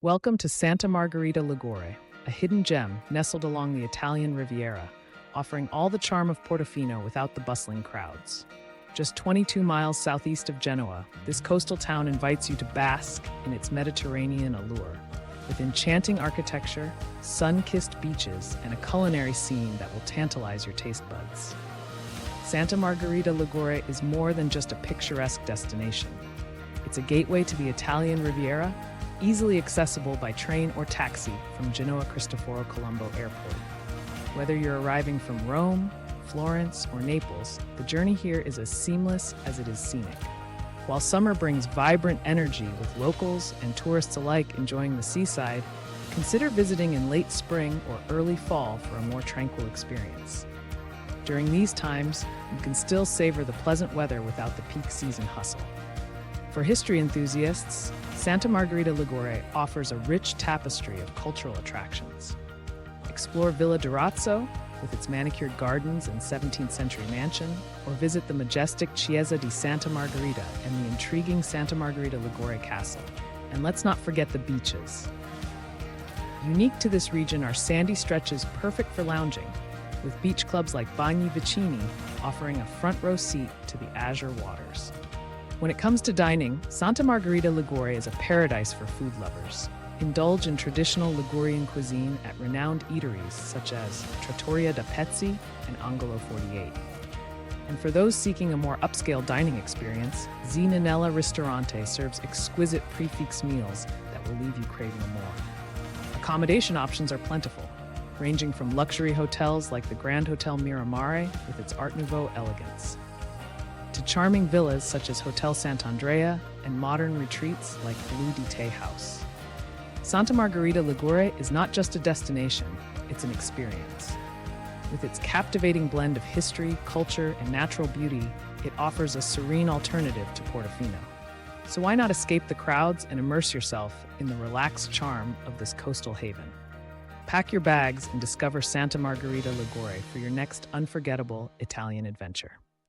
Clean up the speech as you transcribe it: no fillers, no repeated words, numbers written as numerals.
Welcome to Santa Margherita Ligure, a hidden gem nestled along the Italian Riviera, offering all the charm of Portofino without the bustling crowds. Just 22 miles southeast of Genoa, this coastal town invites you to bask in its Mediterranean allure, with enchanting architecture, sun-kissed beaches, and a culinary scene that will tantalize your taste buds. Santa Margherita Ligure is more than just a picturesque destination. It's a gateway to the Italian Riviera, easily accessible by train or taxi from Genoa Cristoforo Colombo Airport. Whether you're arriving from Rome, Florence, or Naples, the journey here is as seamless as it is scenic. While summer brings vibrant energy with locals and tourists alike enjoying the seaside, consider visiting in late spring or early fall for a more tranquil experience. During these times, you can still savor the pleasant weather without the peak season hustle. For history enthusiasts, Santa Margherita Ligure offers a rich tapestry of cultural attractions. Explore Villa Durazzo with its manicured gardens and 17th century mansion, or visit the majestic Chiesa di Santa Margherita and the intriguing Santa Margherita Ligure Castle. And let's not forget the beaches. Unique to this region are sandy stretches perfect for lounging, with beach clubs like Bagni Vicini offering a front row seat to the azure waters. When it comes to dining, Santa Margherita Ligure is a paradise for food lovers. Indulge in traditional Ligurian cuisine at renowned eateries such as Trattoria da Pezzi and Angolo 48. And for those seeking a more upscale dining experience, Zinanella Ristorante serves exquisite prix-fixe meals that will leave you craving more. Accommodation options are plentiful, ranging from luxury hotels like the Grand Hotel Miramare with its Art Nouveau elegance, to charming villas such as Hotel Sant'Andrea and modern retreats like Blue di Te House. Santa Margherita Ligure is not just a destination, it's an experience. With its captivating blend of history, culture, and natural beauty, it offers a serene alternative to Portofino. So why not escape the crowds and immerse yourself in the relaxed charm of this coastal haven? Pack your bags and discover Santa Margherita Ligure for your next unforgettable Italian adventure.